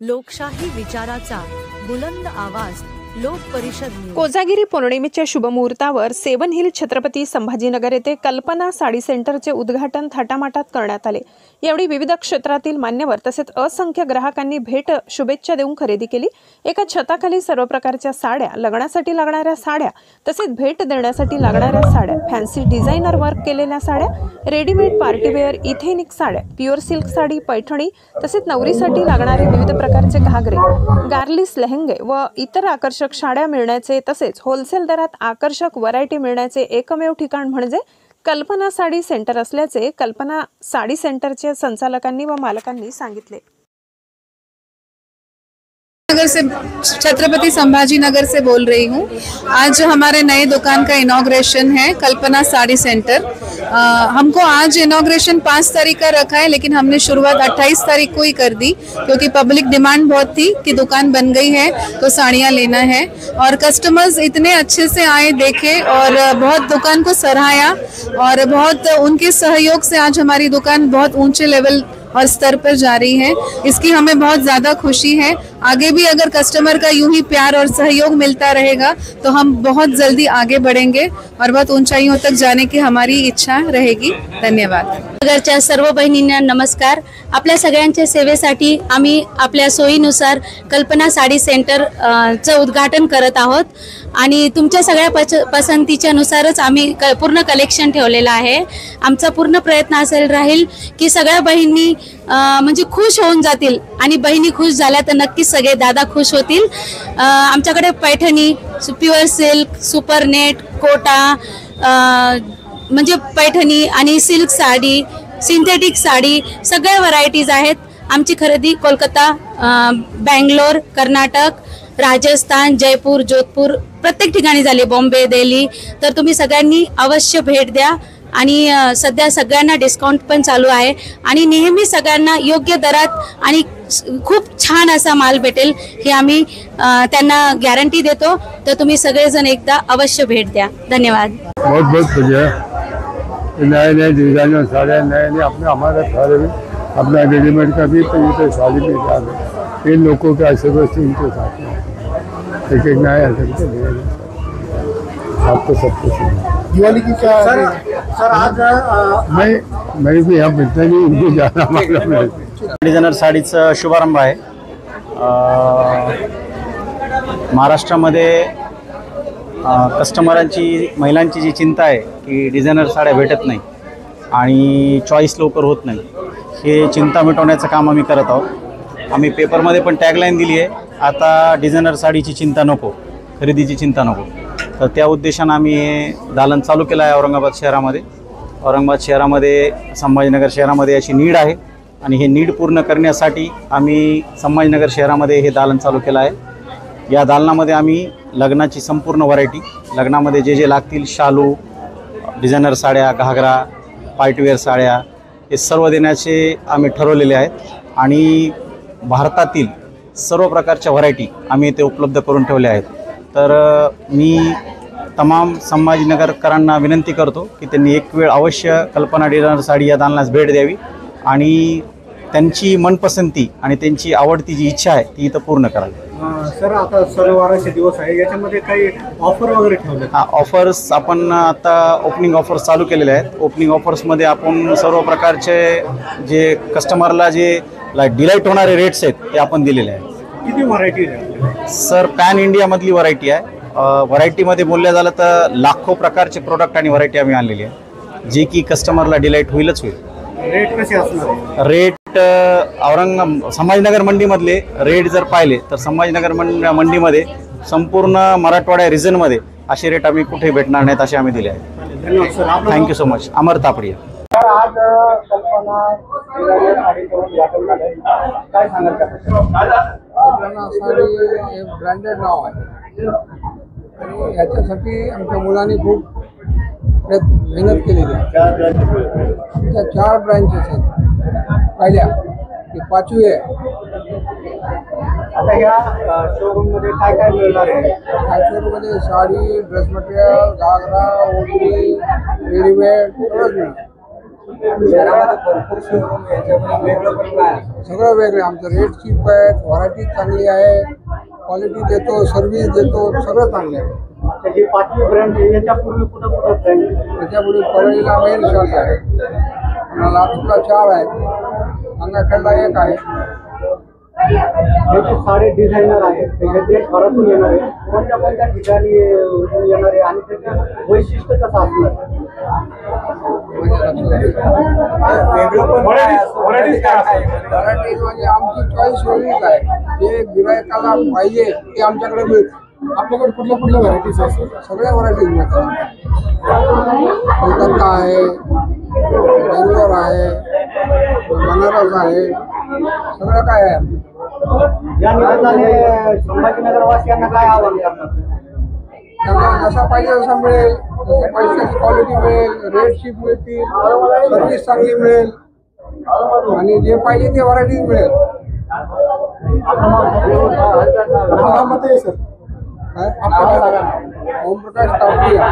लोकशाही विचाराचा बुलंद आवाज लोक परिषद न्यूज। कोजागिरी पौर्णिमेच्या शुभमुहूर्तावर सेवन हिल छत्रपती संभाजीनगर येथे कल्पना साडी सेंटरचे उद्घाटन थाटामाटात करण्यात आले। यावेळी विविध क्षेत्रातील मान्यवर तसेच असंख्य ग्राहकांनी भेट शुभेच्छा देऊन खरेदी केली। एका छताखाली सर्व प्रकारच्या साड्या, लग्नासाठी लागणाऱ्या साड्या तसेच भेट देण्यासाठी लागणाऱ्या साड्या, फॅन्सी डिझायनर वर्क केलेल्या साड्या, रेडीमेड पार्टीवेअर इथेनिक साड्या, प्युअर सिल्क साडी, पैठणी तसेच नवरीसाठी लागणारे विविध प्रकारचे घागरे, गार्लिस लेहंगे व इतर आकर्षक साड्या मिळण्याचे तसेच होलसेल दरात आकर्षक व्हरायटी मिळण्याचे एकमेव ठिकाण म्हणजे कल्पना साडी सेंटर असल्याचे कल्पना साडी सेंटरचे संचालकांनी व मालकांनी सांगितले। नगर से छत्रपति संभाजी नगर से बोल रही हूँ। आज हमारे नए दुकान का इनॉग्रेशन है कल्पना साड़ी सेंटर। हमको आज इनॉग्रेशन 5 तारीख का रखा है, लेकिन हमने शुरुआत 28 तारीख को ही कर दी क्योंकि पब्लिक डिमांड बहुत थी कि दुकान बन गई है तो साड़ियाँ लेना है। और कस्टमर्स इतने अच्छे से आए, देखे और बहुत दुकान को सराहा और बहुत उनके सहयोग से आज हमारी दुकान बहुत ऊंचे लेवल और स्तर पर जा रही है। इसकी हमें बहुत ज़्यादा खुशी है। आगे भी अगर कस्टमर का यूं ही प्यार और सहयोग मिलता रहेगा तो हम बहुत जल्दी आगे बढ़ेंगे और बहुत ऊंचाइयों तक जाने की हमारी इच्छा रहेगी। धन्यवाद। नगरच्या सर्व बहिणींना नमस्कार। आपल्या सगळ्यांच्या सेवेसाठी आम्ही आपल्या सोयीनुसार कल्पना साडी सेंटर चं उद्घाटन करत आहोत आणि तुमच्या सगळ्या पसंतीच्या नुसारच आम्ही पूर्ण कलेक्शन ठेवलेलं आहे। आमचा पूर्ण प्रयत्न असेल राहील की सगळ्या बहिणी म्हणजे खुश होऊन जातील आणि बहिणी खुश झाल्या तर नक्कीच सगळे दादा खुश होतील। आमच्याकडे Paithani, pure silk, super net, Kota म्हणजे पैठणी आणि सिल्क साडी, सिंथेटिक साडी सगळ्या व्हरायटीज आहेत। आमची खरेदी कोलकाता, बेंगलोर, कर्नाटक, राजस्थान, जयपूर, जोधपूर प्रत्येक ठिकाणी झाली, बॉम्बे, दिल्ली। तर तुम्ही सगळ्यांनी अवश्य भेट द्या आणि सध्या सगळ्यांना डिस्काउंट पण चालू आहे आणि नेहमी सगळ्यांना योग्य दरात आणि खूप छान असा माल भेटेल हे आम्ही त्यांना गॅरंटी देतो। तर तुम्ही सगळेजण एकदा अवश्य भेट द्या। धन्यवाद। बहुत बहुत बढ़िया, नए डिजाइनर साड़ियाँ, नए अपने हमारे सारे भी अपना रेडीमेड का भी तो साड़ी भी जाए इन लोगों के ऐसे वैसे इनके साथ एक एक नया आपको सब कुछ दिवाली की क्या सर आज मैं भी यहाँ मिलता नहीं, उनको जाना हमारा डिझायनर साडीचा शुभारंभ आहे। महाराष्ट्रामध्ये कस्टमरांची, महिलांची जी चिंता आहे की डिझायनर साड्या भेटत नाही आणि चॉईस लवकर होत नाही, हे चिंता मिटवण्याचं काम आम्ही करत आहोत। आम्ही पेपरमध्ये पण टॅगलाईन दिली आहे, आता डिझायनर साडीची चिंता नको, खरेदीची चिंता नको। तर त्या उद्देशानं आम्ही हे दालन चालू केलं आहे औरंगाबाद शहरामध्ये। औरंगाबाद शहरामध्ये, संभाजीनगर शहरामध्ये अशी नीड आहे आणि हे नीड पूर्ण करण्यासाठी आम्ही संभाजीनगर शहरामध्ये हे दालन चालू केलं आहे। या दालनामध्ये आम्ही लग्नाची संपूर्ण व्हरायटी, लग्नामध्ये जे जे लागतील शालू, डिझायनर साड्या, घागरा, पार्टीवेअर साड्या हे सर्व देण्याचे आम्ही ठरवलेले आहेत आणि भारतातील सर्व प्रकारच्या व्हरायटी आम्ही इथे उपलब्ध करून ठेवल्या आहेत। तर मी तमाम संभाजीनगरकरांना विनंती करतो की त्यांनी एक वेळ अवश्य कल्पना डिझायनर साडी या दालनास भेट द्यावी आणि त्यांची मनपसंती आणि त्यांची आवडती जी इच्छा आहे ती इथं पूर्ण करावी। सर आता सणवाराचे दिवस आहे, याच्यामध्ये काही ऑफर वगैरे ठेवले? ऑफर्स आपण आता ओपनिंग ऑफर्स चालू केलेले आहेत। ओपनिंग ऑफर्समध्ये आपण सर्व प्रकारचे जे कस्टमरला जे डिलाईट होणारे रेट्स आहेत ते आपण दिलेले आहेत। किती व्हरायटी आहे सर? पॅन इंडियामधली व्हरायटी आहे। व्हरायटीमध्ये बोलल्या झालं तर लाखो प्रकारचे प्रोडक्ट आणि व्हरायटी आम्ही आणलेली आहे, जे की कस्टमरला डिलाईट होईलच होईल। रेट कसे असणार? रेट संभाजीनगर मंडीमधले रेट जर पाहिले तर संभाजीनगर मंडीमध्ये संपूर्ण मराठवाडा रिजनमध्ये असे रेट आम्ही कुठे भेटणार नाहीत असे आम्ही दिले आहेत। Thank you so much. Amar Tapadia. आज कल्पना साडीचं उद्घाटन झालंय, काय सांगाल? कल्पना साडी हे ब्रँडेड नाव आहे आणि याच्यासाठी आमच्या मुलांनी खूप मेहनत केलेली आहे। त्या 4 ब्रँचेस आहेत, पहिल्या ती 5वी आहे। आता या शोरूम मध्ये काय काय मिळणार आहे? या शोरूममध्ये साडी, ड्रेस मटेरियल, घागरा, ओढणी, रेडीमेड सगळंच मिळणार। शहरामध्ये भरपूर शोरूम, याच्यामध्ये वेगळं पण काय? सगळं वेगळं आमचं. रेट चीप आहे, व्हरायटी चांगली आहे, क्वालिटी देतो, सर्व्हिस देतो, सगळं चांगलं आहे. ही 5वी ब्रँड आहे. याच्यापूर्वी कुठं कुठं ब्रँड आहे? त्याच्यापुढे परळीला मेन शॉप आहे, लातूरला 4 आहेत, अंगाखेडला 1 आहे. याचे सारे डिझायनर आहेत, हे घरातून येणार आहे. कोणत्या कोणत्या ठिकाणी येणार आहे आणि त्याचं वैशिष्ट्य कसं असणार? व्हरायटीज म्हणजे आमची चॉईस वेगळीच आहे. जे गिरायकाला पाहिजे ते आमच्याकडे मिळतं. आपल्याकडे कुठल्या कुठल्या व्हरायटीज असतात? सगळ्या व्हरायटीज मिळतात. कोलकाता आहे, बेंगलोर आहे, बनारस आहे, सगळं काय आहे आमचं. या निमित्ताने संभाजीनगरवासियांना काय आव्हान करणार? त्यांना जसा पाहिजे तसा मिळेल, जसं पैशाची क्वालिटी मिळेल, रेट शीट मिळतील, सर्व्हिस चांगली मिळेल आणि जे पाहिजे ते व्हरायटीज मिळेल. सर ओमप्रकाश तापडिया.